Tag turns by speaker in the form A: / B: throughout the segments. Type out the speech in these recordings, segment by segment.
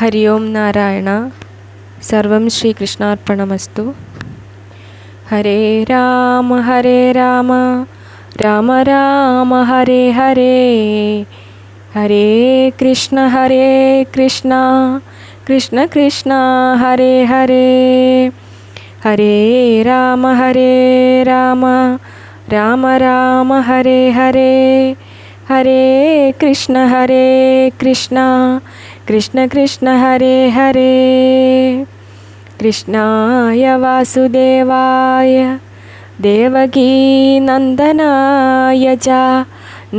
A: ഹരി ഓം നാരായണ. സർവം ശ്രീകൃഷ്ണാർപ്പണമസ്തു. ഹരേ രാമ രാമ രാമ ഹരേ ഹരേ, ഹരേ കൃഷ്ണ കൃഷ്ണ കൃഷ്ണ ഹരേ ഹരേ, ഹരേ രാമ രാമ രാമ ഹരേ ഹരേ, ഹരേ കൃഷ്ണ കൃഷ്ണ കൃഷ്ണ ഹരേ ഹരേ. കൃഷ്ണായ വാസുദേവായ ദേവകീ നന്ദനായ ച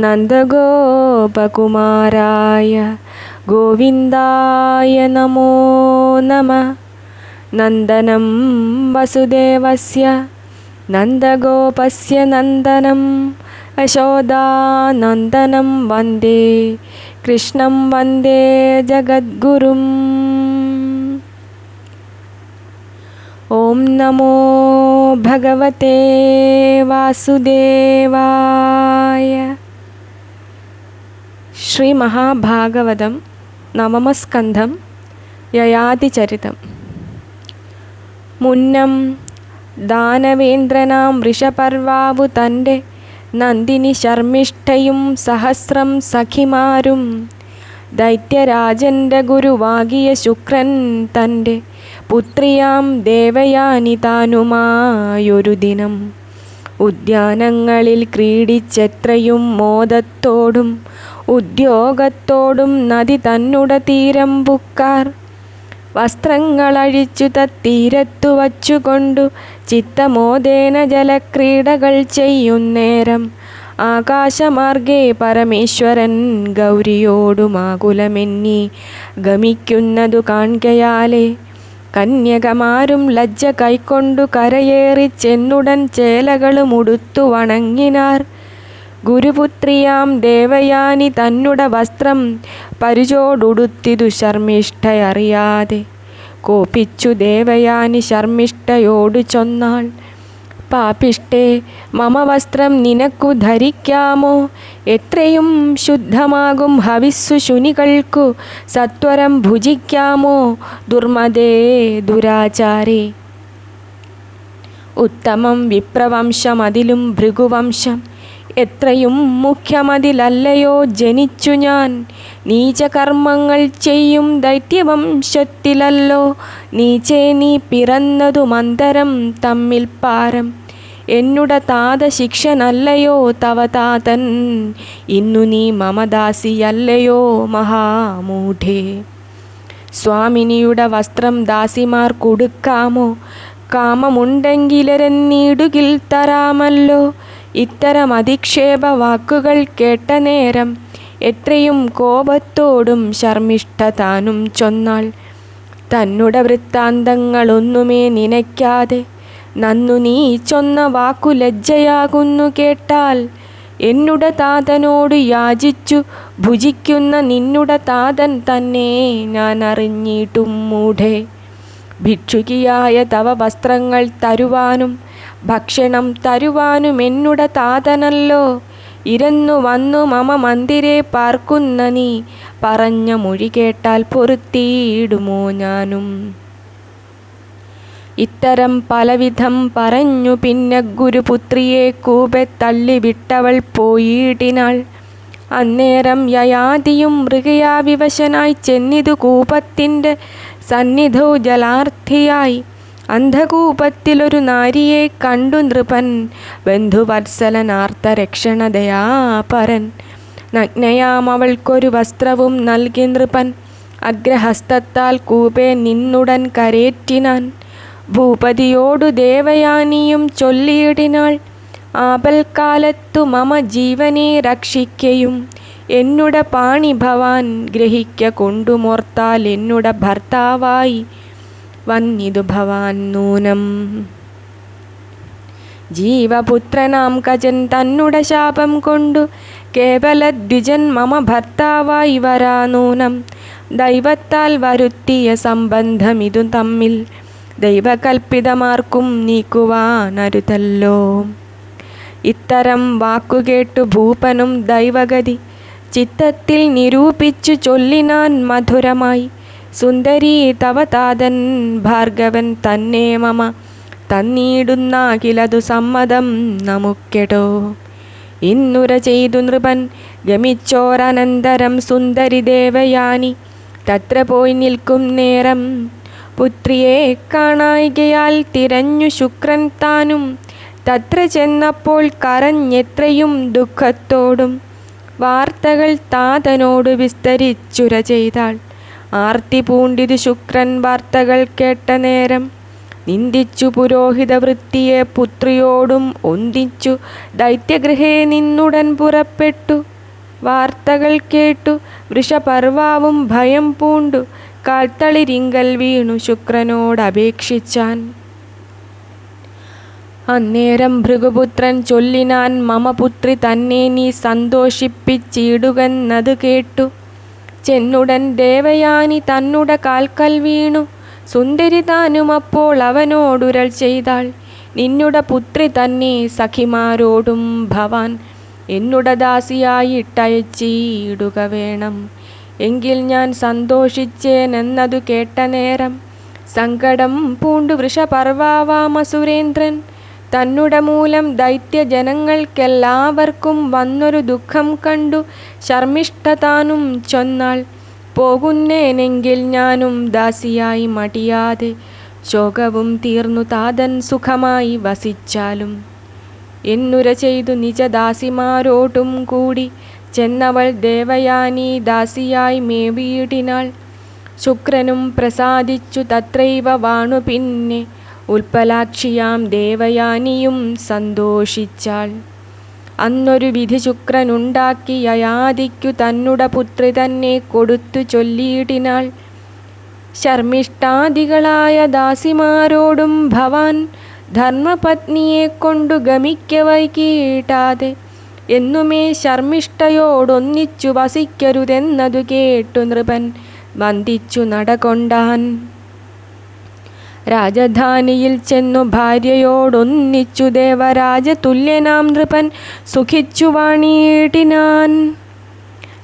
A: നന്ദഗോപകുമാരായ ഗോവിന്ദായ നമോ നമഃ. നന്ദനം വസുദേവസ്യ നന്ദഗോപസ്യ നന്ദനം യശോദാനന്ദനം വന്ദേ കൃഷ്ണം വന്ദേ ജഗദ്ഗുരും. ഓം നമോ ഭഗവതേ വാസുദേവായ. ശ്രീ മഹാഭാഗവതം നവമസ്കന്ധം യയാതിചരിതം. മുന്നം ദാനവേന്ദ്രനാം വൃഷപർവാവു തൻ്റെ നന്ദിനി ശർമ്മിഷ്ഠയും സഹസ്രം സഖിമാരും ദൈത്യരാജൻ്റെ ഗുരുവാകിയ ശുക്രൻ തൻ്റെ പുത്രിയാം ദേവയാനി താനുമായൊരു ദിനം ഉദ്യാനങ്ങളിൽ ക്രീഡിച്ചെത്രയും മോദത്തോടും ഉദ്യോഗത്തോടും നദി തന്നുടെ തീരം പുക്കാർ. വസ്ത്രങ്ങളഴിച്ചു തത്തീരത്തു വച്ചുകൊണ്ടു ചിത്തമോദേന ജലക്രീഡകൾ ചെയ്യുന്നേരം ആകാശമാർഗേ പരമേശ്വരൻ ഗൗരിയോടുമാകുലമെന്നി ഗമിക്കുന്നതു കാൺകയാലേ കന്യകമാരും ലജ്ജ കൈക്കൊണ്ടു കരയേറിച്ചെന്നുടൻ ചേലകളും ഉടുത്തു വണങ്ങിനാർ. ഗുരുപുത്രിയാം ദേവയാനി തന്നുടെ വസ്ത്രം പരിചോടുടുത്തിതു ശർമ്മിഷ്ഠയറിയാതെ. കോപിച്ചു ദേവയാനി ശർമ്മിഷ്ഠയോടു ചൊന്നാൾ, പാപിഷ്ടേ, മമ വസ്ത്രം നിനക്കു ധരിക്കാമോ? എത്രയും ശുദ്ധമാകും ഹവിസ്സു ശുനികൾക്കു സത്വരം ഭുജിക്കാമോ? ദുർമദേ ദുരാചാരേ. ഉത്തമം വിപ്രവംശം അതിലും ഭൃഗുവംശം എത്രയും മുഖ്യമതിലല്ലയോ ജനിച്ചു ഞാൻ. നീചകർമ്മങ്ങൾ ചെയ്യും ദൈത്യവംശത്തിലല്ലോ നീചേ നീ പിറന്നതു മന്ദരം തമ്മിൽ പാരം. എന്നുടെ താത ശിക്ഷനല്ലയോ തവ താതൻ, ഇന്നു നീ മമദാസിയല്ലയോ മഹാമൂഢേ. സ്വാമിനിയുടെ വസ്ത്രം ദാസിമാർ കൊടുക്കാമോ? കാമമുണ്ടെങ്കിലെന്നിടുകിൽ തരാമല്ലോ. ഇത്തരം അധിക്ഷേപ വാക്കുകൾ കേട്ട നേരം എത്രയും കോപത്തോടും ശർമ്മിഷ്ഠ താനും ചൊന്നാൾ, തന്നുടെ വൃത്താന്തങ്ങളൊന്നുമേ നനയ്ക്കാതെ. നന്നു നീ ചൊന്ന വാക്കു ലജ്ജയാകുന്നു കേട്ടാൽ. എന്നുടെ താതനോട് യാചിച്ചു ഭുജിക്കുന്ന നിന്നുടെ താതൻ തന്നെ ഞാൻ അറിഞ്ഞിട്ടും മൂഢേ. ഭിക്ഷുകിയായ തവ വസ്ത്രങ്ങൾ തരുവാനും ഭക്ഷണം തരുവാനും എന്നുടെ താതനല്ലോ ഇരന്നു വന്നു മമ മന്ദിരെ പാർക്കുന്ന നീ പറഞ്ഞ മൊഴി കേട്ടാൽ പൊറുത്തിയിടുമോ ഞാനും? ഇത്തരം പലവിധം പറഞ്ഞു പിന്നെ ഗുരുപുത്രിയെ കൂപെ തള്ളിവിട്ടവൾ പോയിടിനാൾ. അന്നേരം യയാതിയും മൃഗയാവിവശനായി ചെന്നിതു കൂപത്തിൻ്റെ സന്നിധൗ ജലാർത്ഥിയായി. അന്ധകൂപത്തിലൊരു നാരിയെ കണ്ടു നൃപൻ, ബന്ധുവത്സലനാർത്തരക്ഷണതയാപരൻ. നഗ്നയാം അവൾക്കൊരു വസ്ത്രവും നൽകി നൃപൻ അഗ്രഹസ്തത്താൽ കൂപേ നിന്നുടൻ കരേറ്റിനാൻ. ഭൂപതിയോടു ദേവയാനിയും ചൊല്ലിയിടിനാൾ, ആപൽക്കാലത്തു മമ ജീവനെ രക്ഷിക്കയും എന്നുടെ പാണി ഭവാൻ ഗ്രഹിക്ക കൊണ്ടുമോർത്താൽ എന്നുടെ ഭർത്താവായി വന്നിതു ഭവാൻ നൂനം. ജീവപുത്രനാം കജൻ തന്നുടെ ശാപം കൊണ്ടു കേവലദ്വിജൻ മമ ഭർത്താവായി വരാ നൂനം. ദൈവത്താൽ വരുത്തിയ സംബന്ധമിതു തമ്മിൽ ദൈവകൽപ്പിതമാർക്കും നീക്കുവാനരുതല്ലോ. ഇത്തരം വാക്കുകേട്ടു ഭൂപനും ദൈവഗതി ചിത്തത്തിൽ നിരൂപിച്ചു ചൊല്ലിനാൻ മധുരമായി. സുന്ദരീ തവ താതൻ ഭാർഗവൻ തന്നെ മമ തന്നീടുന്നാകിലതു സമ്മതം നമുക്കെടോ. ഇന്നുര ചെയ്തു നൃപൻ ഗമിച്ചോരനന്തരം സുന്ദരി ദേവയാനി തത്ര പോയി നിൽക്കും നേരം പുത്രിയെ കാണായികയാൽ തിരഞ്ഞു ശുക്രൻ താനും തത്ര ചെന്നപ്പോൾ കരഞ്ഞെത്രയും ദുഃഖത്തോടും വാർത്തകൾ താതനോട് വിസ്തരിച്ചുര ചെയ്താൾ. ആർത്തി പൂണ്ടിതു ശുക്രൻ വാർത്തകൾ കേട്ട നേരം നിന്ദിച്ചു പുരോഹിത വൃത്തിയെ പുത്രിയോടും ഒന്നിച്ചു ദൈത്യഗൃഹേ നിന്നുടൻ പുറപ്പെട്ടു. വാർത്തകൾ കേട്ടു വൃഷപർവാവും ഭയം പൂണ്ടു കാൽത്തളിരിങ്കൽ വീണു ശുക്രനോടപേക്ഷിച്ചാൻ. അന്നേരം ഭൃഗുപുത്രൻ ചൊല്ലിനാൻ, മമ പുത്രി തന്നെ നീ സന്തോഷിപ്പിച്ചിടുകെന്നത് കേട്ടു. ചെന്നുടൻ ദേവയാനി തന്നുട കാൽക്കൽ വീണു. സുന്ദരി താനും അപ്പോൾ അവനോടുരൽ ചെയ്താൾ, നിന്നുട പുത്രി തന്നെ സഖിമാരോടും ഭവാൻ എന്നുട ദാസിയായിട്ടയച്ചിടുക വേണം. എങ്കിൽ ഞാൻ സന്തോഷിച്ചേനെന്നതു കേട്ട നേരം സങ്കടം പൂണ്ടു വൃഷപർവാവാമസുരേന്ദ്രൻ. തന്നുട മൂലം ദൈത്യജനങ്ങൾക്കെല്ലാവർക്കും വന്നൊരു ദുഃഖം കണ്ടു ശർമ്മിഷ്ഠ താനും ചൊന്നാൾ, പോകുന്നേനെങ്കിൽ ഞാനും ദാസിയായി മടിയാതെ ശോകവും തീർന്നു താതൻ സുഖമായി വസിച്ചാലും. എന്നുര ചെയ്തു നിജദാസിമാരോടും കൂടി ചെന്നവൾ ദേവയാനി ദാസിയായി മേവിയിടിനാൾ. ശുക്രനും പ്രസാദിച്ചു തത്രൈവ വാണു. പിന്നെ ഉൽപ്പലാക്ഷിയാം ദേവയാനിയും സന്തോഷിച്ചാൾ. അന്നൊരു വിധി ശുക്രനുണ്ടാക്കി യയാതിക്കു തന്നുട പുത്രി തന്നെ കൊടുത്തു ചൊല്ലിയിടിനാൾ, ശർമ്മിഷ്ഠാദികളായ ദാസിമാരോടും ഭവാൻ ധർമ്മപത്നിയെ കൊണ്ടു ഗമിക്ക വൈകീട്ടാതെ എന്നുമേ ശർമ്മിഷ്ഠയോടൊന്നിച്ചു വസിക്കരുതെന്നതു കേട്ടു നൃപൻ വന്ദിച്ചു നടകൊണ്ടാൻ. രാജധാനിയിൽ ചെന്നു ഭാര്യയോടൊന്നിച്ചു ദേവരാജ തുല്യനാം നൃപൻ സുഖിച്ചു വാണിയിടിനാൻ.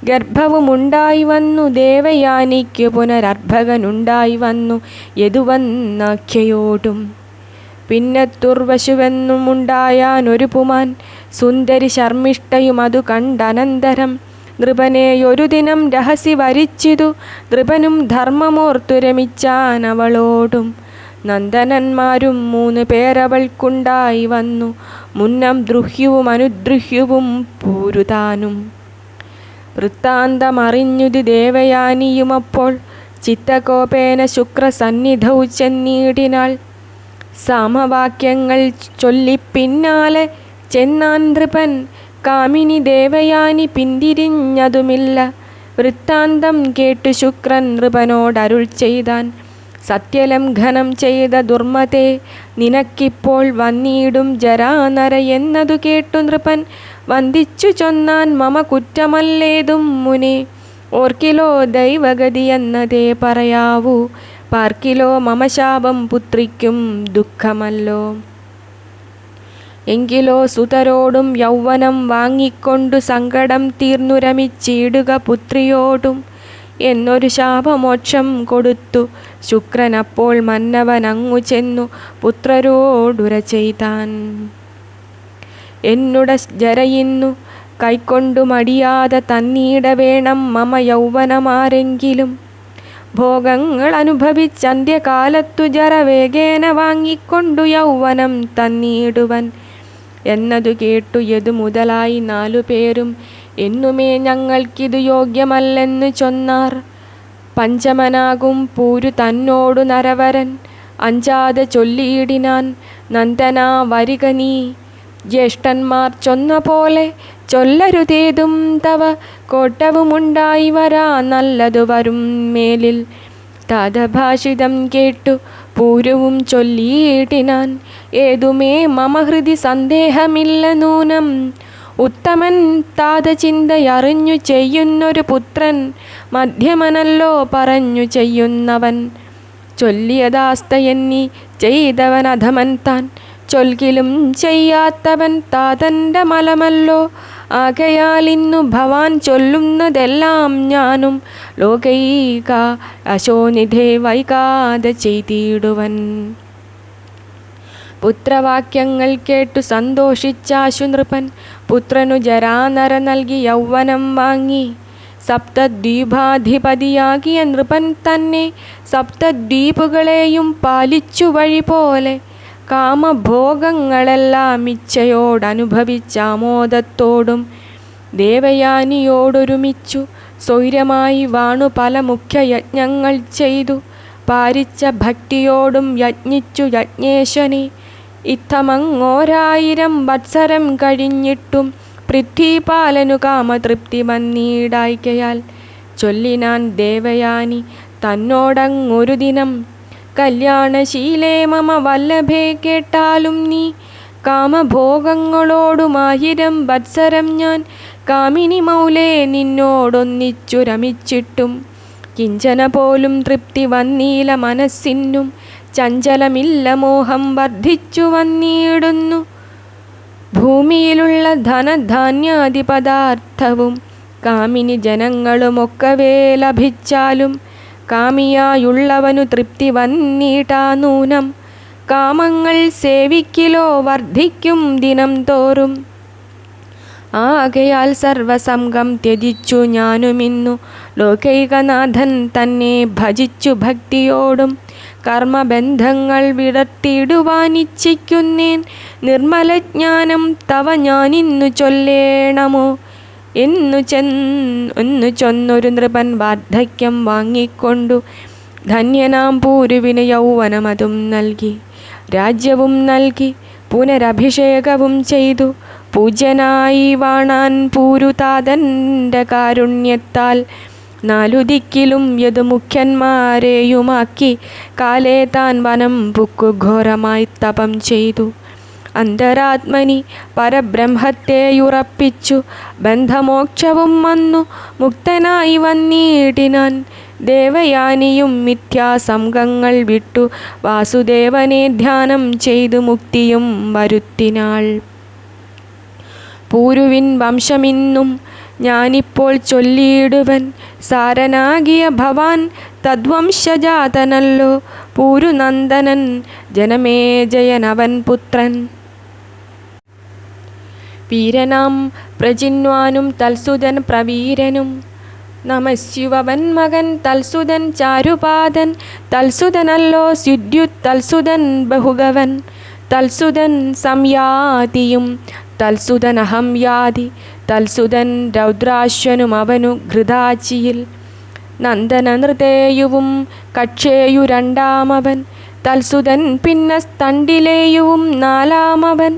A: ഗർഭവുമുണ്ടായി വന്നു ദേവയാനിക്കു പുനരർഭകനുണ്ടായി വന്നു യദുവന്നാഖ്യയോടും. പിന്നെ തുർവശുവെന്നുമുണ്ടായാനൊരു പുമാൻ സുന്ദരി ശർമ്മിഷ്ഠയും അതു കണ്ടനന്തരം നൃപനെയൊരു ദിനം രഹസി വരിച്ചിതു. നൃപനും ധർമ്മമോർത്തു രമിച്ചാനവളോടും. നന്ദനന്മാരും 3 പേരവൾക്കുണ്ടായി വന്നു, മുന്നം ദ്രുഹ്യവും അനുദ്രുഹ്യവും പൂരുതാനും. വൃത്താന്തമറിഞ്ഞുതി ദേവയാനിയുമപ്പോൾ ചിത്തകോപേന ശുക്രസന്നിധൗ ചെന്നീടിനാൾ. സാമവാക്യങ്ങൾ ചൊല്ലി പിന്നാലെ ചെന്നാൻ നൃപൻ. കാമിനി ദേവയാനി പിന്തിരിഞ്ഞതുമില്ല. വൃത്താന്തം കേട്ടു ശുക്രൻ നൃപനോടരുൾ ചെയ്താൻ, സത്യലംഘനം ചെയ്ത ദുർമതേ, നിനക്കിപ്പോൾ വന്നിടും ജരാനര എന്നതു കേട്ടു നൃപൻ വന്ദിച്ചു ചൊന്നാൻ, മമ കുറ്റമല്ലേതും മുനെ ഓർക്കിലോ ദൈവഗതി എന്നതേ പറയാവൂ. പാർക്കിലോ മമ ശാപം പുത്രിക്കും ദുഃഖമല്ലോ. എങ്കിലോ സുതരോടും യൗവനം വാങ്ങിക്കൊണ്ടു സങ്കടം തീർന്നു രമിച്ചിടുക പുത്രിയോടും എന്നൊരു ശാപമോക്ഷം കൊടുത്തു. ശുക്രനപ്പോൾ മന്നവനങ്ങു ചെന്നു പുത്രരോടുര ചെയ്താൻ, എന്നുട ജരയിന്നു കൈക്കൊണ്ടു മടിയാതെ തന്നീട വേണം മമ യൗവനമാരെങ്കിലും. ഭോഗങ്ങൾ അനുഭവിച്ചന്ത്യകാലത്തു ജര വേഗേന വാങ്ങിക്കൊണ്ടു യൗവനം തന്നീടുവൻ എന്നതു കേട്ടു യദു മുതലായി 4 പേരും എന്നുമേ ഞങ്ങൾക്കിതു യോഗ്യമല്ലെന്നു ചൊന്നാർ. പഞ്ചമനാകും പൂരു തന്നോടു നരവരൻ അഞ്ചാതെ ചൊല്ലിയിടിനാൻ, നന്ദനാ വരിക നീ. ജ്യേഷ്ഠന്മാർ ചൊന്ന പോലെ ചൊല്ലരുതേതും തവ കോട്ടവുമുണ്ടായി വരാ നല്ലതു വരും മേലിൽ. താതഭാഷിതം കേട്ടു പൂരുവും ചൊല്ലിയിടിനാൻ, ഏതുമേ മമ ഹൃദി സന്ദേഹമില്ല നൂനം. ഉത്തമൻ താതചിന്തയറിഞ്ഞു ചെയ്യുന്നൊരു പുത്രൻ മധ്യമനല്ലോ പറഞ്ഞു ചെയ്യുന്നവൻ. ചൊല്ലിയതാസ്തയെന്നി ചെയ്തവൻ അധമൻ താൻ, ചൊൽകിലും ചെയ്യാത്തവൻ താതൻ്റെ മലമല്ലോ. ആകയാൽ ഇന്നു ഭവാൻ ചൊല്ലുന്നതെല്ലാം ഞാനും ലോകൈക അശോനിധേ വൈകാതെ ചെയ്തിടുവൻ. പുത്രവാക്യങ്ങൾ കേട്ടു സന്തോഷിച്ചാശു നൃപൻ. പുത്രനു ജരാനര നൽകി യൗവനം വാങ്ങി. സപ്തദ്വീപാധിപതിയാകിയ നൃപൻ തന്നെ സപ്തദ്വീപുകളെയും പാലിച്ചു വഴി പോലെ കാമഭോഗങ്ങളെല്ലാം ഇച്ഛയോടനുഭവിച്ചാമോദത്തോടും ദേവയാനിയോടൊരുമിച്ചു സ്വൈരമായി വാണു പല മുഖ്യയജ്ഞങ്ങൾ ചെയ്തു പാരിച്ച ഭക്തിയോടും യജ്ഞിച്ചു യജ്ഞേശ്വനെ. ഇത്തമങ്ങോരായിരം വത്സരം കഴിഞ്ഞിട്ടും പൃഥ്വിപാലനു കാമതൃപ്തി വന്നിടായ്കയാൽ ചൊല്ലിനാൻ ദേവയാനി തന്നോടങ്ങൊരു ദിനം. കല്യാണശീലേ മമ വല്ലഭേ, കേട്ടാലും നീ കാമഭോഗങ്ങളോടുമായിരം വത്സരം ഞാൻ കാമിനി മൗലേ നിന്നോടൊന്നിച്ചു രമിച്ചിട്ടും കിഞ്ചന പോലും തൃപ്തി വന്നീല മനസ്സിനും. ചഞ്ചലമില്ല മോഹം വർദ്ധിച്ചു വന്നിടുന്നു. ഭൂമിയിലുള്ള ധനധാന്യാദി പദാർത്ഥവും കാമിനി ജനങ്ങളുമൊക്കവേ ലഭിച്ചാലും കാമിയായുള്ളവനു തൃപ്തി വന്നിട്ടാ നൂനം. കാമങ്ങൾ സേവിക്കിലോ വർദ്ധിക്കും ദിനം തോറും. ആകയാൽ സർവസംഗം ത്യജിച്ചു ഞാനുമിന്നു ലോകൈകനാഥൻ തന്നെ ഭജിച്ചു ഭക്തിയോടും കർമ്മബന്ധങ്ങൾ വിടർത്തിടുവാനിച്ഛിക്കുന്നേൻ. നിർമ്മലജ്ഞാനം തവ ഞാനിന്നു ചൊല്ലേണമോ എന്നു ചൊന്നൊരു നൃപൻ വാർദ്ധക്യം വാങ്ങിക്കൊണ്ടു ധന്യനാം പൂരുവിന് യൗവനമതും നൽകി. രാജ്യവും നൽകി പുനരഭിഷേകവും ചെയ്തു പൂജ്യനായി വാണാൻ പൂരുതാതൻ്റെ കാരുണ്യത്താൽ. നാലുദിക്കിലും യദുമുഖ്യന്മാരെയുമാക്കി കാലേ താൻ വനം പുക്കു ഘോരമായി തപം ചെയ്തു. അന്തരാത്മനി പരബ്രഹ്മത്തെയുറപ്പിച്ചു ബന്ധമോക്ഷവും വന്നു മുക്തനായി വന്നിടിനാൻ. ദേവയാനിയും മിഥ്യാസംഗങ്ങൾ വിട്ടു വാസുദേവനെ ധ്യാനം ചെയ്തു മുക്തിയും വരുത്തിനാൾ. പൂരുവിൻ വംശമിന്നും ഞാനിപ്പോൾ ചൊല്ലിയിടുവൻ. സാരനാകിയ ഭവാൻ തദ്വംശജാതനല്ലോ പൂരുനന്ദനൻ ജനമേജയനവൻ പുത്രൻ. വീരനാം പ്രജിന്വാനും തൽസുതൻ പ്രവീരനും നമസ്യുവൻ മകൻ തൽസുതൻ ചാരുപാദൻ. തൽസുതനല്ലോ സ്യുദ്യുത്തൽസുതൻ ബഹുഗവൻ. തൽസുതൻ സംയാതിയും തൽസുതനഹം യാതി. തൽസുതൻ രൗദ്രാശ്വനും അവനു ഘൃതാച്ചിയിൽ. നന്ദനനൃതേയുവും കക്ഷേയു രണ്ടാമവൻ. തൽസുതൻ പിന്നസ്തണ്ടിലേയുവും നാലാമവൻ.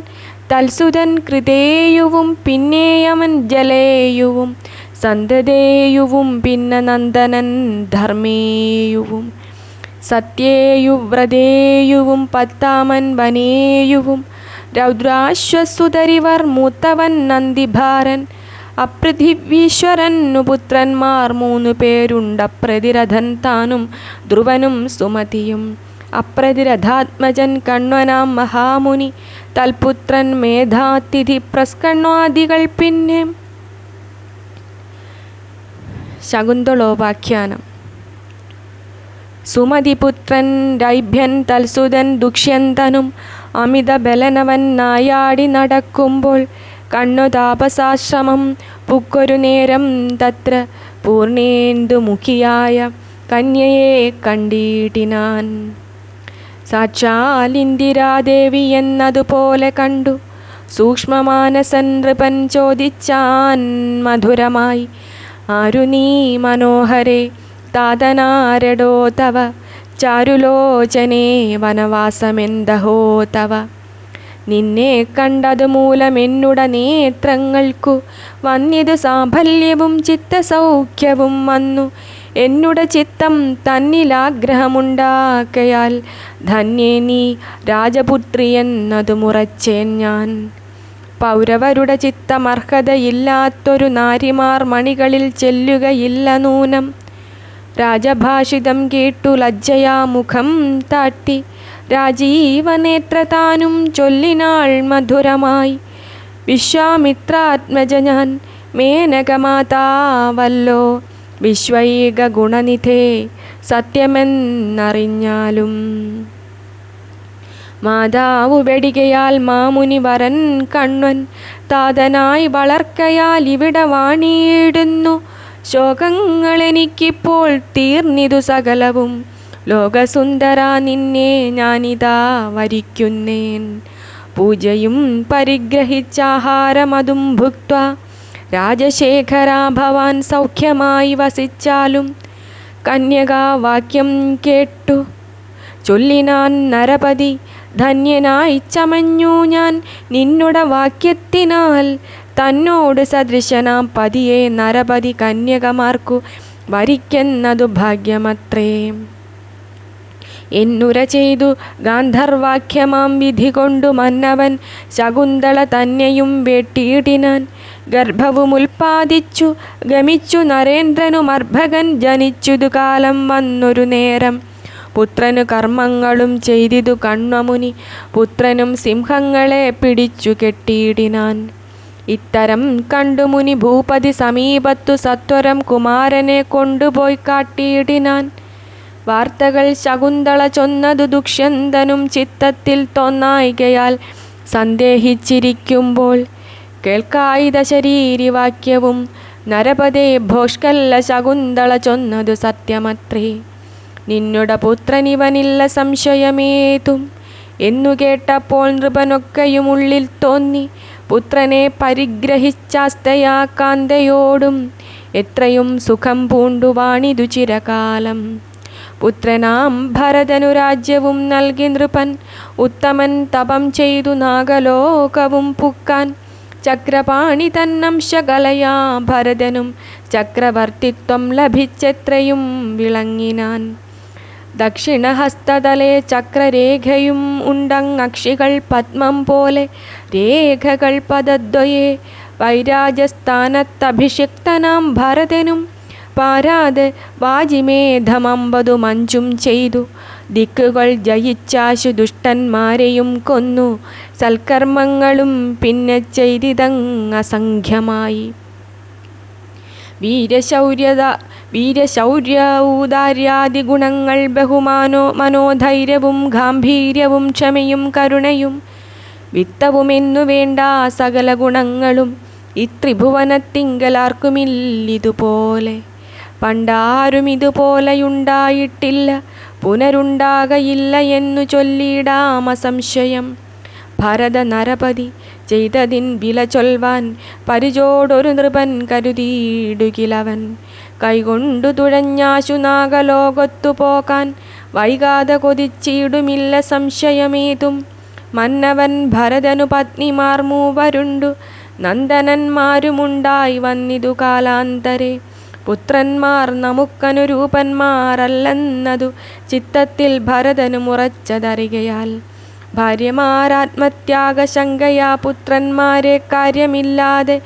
A: തൽസുതൻ കൃതേയുവും പിന്നേയമൻ ജലേയുവും. സന്തതേയുവും പിന്നെ നന്ദനൻ ധർമ്മേയുവും. സത്യേയുവ്രതേയുവും പത്താമൻ വനേയുവും. രൗദ്രാശ്വസുതരിവർ മൂത്തവൻ നന്ദിഭാരൻ. അപൃഥിവീശ്വരനു പുത്രന്മാർ 3 പേരുണ്ടപ്രതിരഥൻ താനും ധ്രുവനും സുമതിയും. അപ്രതിരഥാത്മജൻ കണ്വനാം മഹാമുനി. തൽപുത്രൻ മേധാതിഥി പ്രസ്കണ്വാദികൾ. പിന്നെ ശകുന്തളോപാഖ്യാനം. സുമതിപുത്രൻ രൈഭ്യൻ തൽസുതൻ ദുഷ്യന്തനും അമിതബലനവൻ നായാടി നടക്കുമ്പോൾ കണ്ണു താപസാശ്രമം പുക്കൊരു നേരം തത്ര പൂർണേന്ദുമുഖിയായ കന്യയെ കണ്ടിടിനാൻ. സാക്ഷാൽ ഇന്ദിരാദേവി എന്നതുപോലെ കണ്ടു. സൂക്ഷ്മമാനസൻ നൃപൻ ചോദിച്ചാൻ മധുരമായി, ആരു നീ മനോഹരേ താതനാരടോ തവ ചാരുലോചനേ വനവാസമെന്തഹോ തവ. നിന്നെ കണ്ടതു മൂലമെന്നുട നേത്രങ്ങൾക്കു വന്നിതു സാഫല്യവും ചിത്തസൗഖ്യവും വന്നു. എന്നുട ചിത്തം തന്നിലാഗ്രഹമുണ്ടാക്കയാൽ ധന്യേ നീ രാജപുത്രി എന്നതു മുറച്ചേൻ ഞാൻ. പൗരവരുടെ ചിത്തമർഹതയില്ലാത്തൊരു നാരിമാർ മണികളിൽ ചെല്ലുകയില്ല നൂനം. രാജഭാഷിതം കേട്ടു ലജ്ജയാ മുഖം താട്ടി രാജീവനേത്ര താനും ചൊല്ലിനാൾ മധുരമായി, വിശ്വാമിത്രാത്മജ ഞാൻ മേനകമാതാവല്ലോ. വിശ്വൈക ഗുണനിധേ സത്യമെന്നറിഞ്ഞാലും. മാതാവു വെടികയാൽ മാമുനി വരൻ കണ്വൻ താതനായി വളർക്കയാൽ ഇവിടെ വാണിയിടുന്നു. ശോകങ്ങളെനിക്കിപ്പോൾ തീർന്നിതു സകലവും. ലോകസുന്ദര നിന്നെ ഞാനിതാ വരിക്കുന്നേൻ. പൂജയും പരിഗ്രഹിച്ചാഹാരമതും ഭുക്ത്വ രാജശേഖരാ ഭവാൻ സൗഖ്യമായി വസിച്ചാലും. കന്യകാവാക്യം കേട്ടു ചൊല്ലിനാൻ നരപതി. ധന്യനായി ചമഞ്ഞു ഞാൻ നിന്നുടെ വാക്യത്തിനാൽ. തന്നോട് സദൃശനാം പതിയെ നരപതി കന്യകമാർക്കു വരിക്കുന്നതു ഭാഗ്യമത്രേ. എന്നുര ചെയ്തു ഗാന്ധർവാക്യമാം വിധി കൊണ്ടു മന്നവൻ ശകുന്തള തന്നെയും വെട്ടിയിടിനാൻ. ഗർഭവുമുൽപ്പാദിച്ചു ഗമിച്ചു നരേന്ദ്രനു മർഭകൻ ജനിച്ചതു കാലം വന്നൊരു നേരം. പുത്രനു കർമ്മങ്ങളും ചെയ്തിതു കണ്വമുനി. പുത്രനും സിംഹങ്ങളെ പിടിച്ചു കെട്ടിയിടിനാൻ. ഇത്തരം കണ്ടു മുനി ഭൂപതി സമീപത്തു സത്വരം കുമാരനെ കൊണ്ടുപോയി കാട്ടിയിടിനാൻ. വാർത്തകൾ ശകുന്തള ചൊന്നതു ദുഷ്യന്തനും ചിത്തത്തിൽ തോന്നായികയാൽ സന്ദേഹിച്ചിരിക്കുമ്പോൾ. കേൾക്കായിത ശരീരി വാക്യവും നരപതേ ഭോഷ്കല്ല ശകുന്തള ചൊന്നതു സത്യമത്രേ. നിന്നുടെ പുത്രനിവനില്ല സംശയമേതും എന്നു കേട്ടപ്പോൾ നൃപനൊക്കെയും ഉള്ളിൽ തോന്നി. പുത്രനെ പരിഗ്രഹിച്ചാസ്തയാ കാന്തയോടും എത്രയും സുഖം പൂണ്ടു വാണിതു ചിരകാലം. പുത്രനാം ഭരതനു രാജ്യവും നൽകി നൃപൻ. ഉത്തമൻ തപം ചെയ്തു നാഗലോകവും പുക്കാൻ. ചക്രപാണി തന്നംശകലയാ ഭരതനും ചക്രവർത്തിത്വം ലഭിച്ചെത്രയും വിളങ്ങിനാൻ. ദക്ഷിണഹസ്തതലേ ചക്രരേഖയും ഉണ്ടങ്ങക്ഷികൾ പത്മം പോലെ രേഖകൾ പദദ്വയേ. വൈരാജസ്ഥാനത്തഭിഷിക്തനാം ഭരതനും പാരാതെ വാജിമേധമമ്പതു മഞ്ചും ചെയ്തു. ദിക്കുകൾ ജയിച്ചാശു ദുഷ്ടന്മാരെയും കൊന്നു. സൽക്കർമ്മങ്ങളും പിന്നെ ചെയ്തിതങ്ങസംഖ്യമായി. വീരശൗര്യ ഗുണങ്ങൾ മനോധൈര്യവും ഗാംഭീര്യവും ക്ഷമയും കരുണയും വിത്തവുമെന്നു വേണ്ട സകല ഗുണങ്ങളും ഇത്രിഭുവനത്തിങ്കലാർക്കുമില്ലിതുപോലെ. പണ്ടാരും ഇതുപോലെയുണ്ടായിട്ടില്ല, പുനരുണ്ടാകയില്ല എന്നു ചൊല്ലിടാമ സംശയം. ഭരത നരപതി ചെയ്തതിൻ വില ചൊൽവാൻ പരിചോടൊരു നൃപൻ കരുതിയിടുകിലവൻ. കൈകൊണ്ടു തുഴഞ്ഞാശു നാഗലോകത്തു പോകാൻ വൈകാതെ കൊതിച്ചിടുമില്ല സംശയമേതും. മന്നവൻ ഭരതനു പത്നിമാർ മൂവരുണ്ടു, നന്ദനന്മാരുമുണ്ടായി വന്നിതു കാലാന്തരെ. പുത്രന്മാർ നമുക്കനുരൂപന്മാരല്ലെന്നതു ചിത്തത്തിൽ ഭരതനു മുറച്ചതറികയാൽ. ഭാര്യമാരാത്മത്യാഗശങ്കയാ പുത്രന്മാരെ കാര്യമില്ലാതെ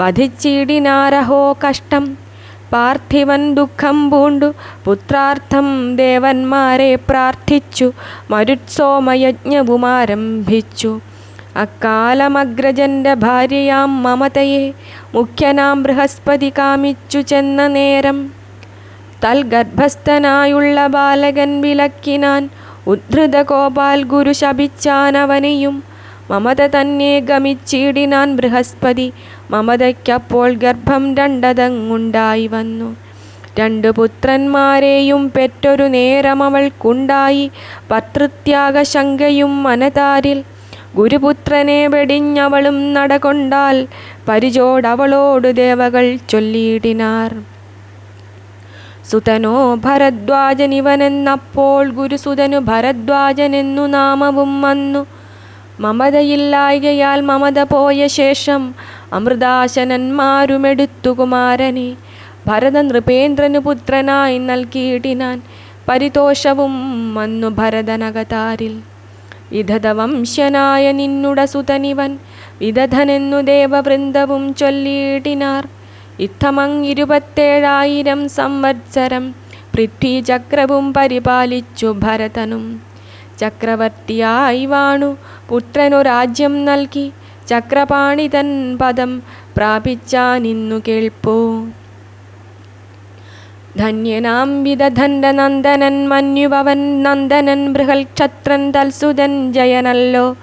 A: വധിച്ചിടിനാരഹോ കഷ്ടം. പാർത്ഥിവൻ ദുഃഖം പൂണ്ടു പുത്രാർത്ഥം ദേവന്മാരെ പ്രാർത്ഥിച്ചു മരുത്സോമയജ്ഞവുമാരംഭിച്ചു. അക്കാലമഗ്രജന്റെ ഭാര്യയാം മമതയെ മുഖ്യനാം ബൃഹസ്പതി കാമിച്ചു ചെന്ന നേരം. തൽഗർഭസ്ഥനായുള്ള ബാലകൻ വിലക്കിനാൻ. ഉദ്ധൃത കോപാൽ ഗുരു ശപിച്ചാനവനെയും. മമത തന്നെ ഗമിച്ചിടിനാൻ ബൃഹസ്പതി. മമതയ്ക്കപ്പോൾ ഗർഭം രണ്ടതങ്ങുണ്ടായി വന്നു. 2 പുത്രന്മാരെയും പെറ്റൊരു നേരം അവൾക്കുണ്ടായി. പതൃത്യാഗശങ്കയും മനതാരിൽ. ഗുരുപുത്രനെ വെടിഞ്ഞവളും നടകൊണ്ടാൽ പരിചോടവളോടു ദേവകൾ ചൊല്ലിയിടിനാർ. സുതനോ ഭരദ്വാജനിവനെന്നപ്പോൾ ഗുരുസുതനു ഭരദ്വാജനെന്നു നാമവും വന്നു. മമതയില്ലായകയാൽ മമത പോയ ശേഷം അമൃതാശനന്മാരുമെടുത്തു കുമാരനെ. ഭരത നൃപേന്ദ്രനു പുത്രനായി നൽകിയിടിനാൻ. പരിതോഷവും വന്നു ഭരതനകതാരിൽ. വിധതവംശനായ നിന്നുട സുതനിവൻ വിദധനെന്നു ദേവവൃന്ദവും ചൊല്ലിയിടിനാർ. ഇത്തമങ് 27,000 സംവത്സരം പൃഥ്വിചക്രവും പരിപാലിച്ചു ഭരതനും. ചക്രവർത്തിയായി വാണു പുത്രനു രാജ്യം നൽകി. ചക്രപാണിതൻ പദം പ്രാപിച്ചാനിന്നു കേൾപ്പൂ. ധന്യനാം വിദധന്റെ നന്ദനൻ മന്യുപവൻ നന്ദനൻ ബൃഹൽക്ഷത്രൻ തൽസുതൻ ജയനല്ലോ.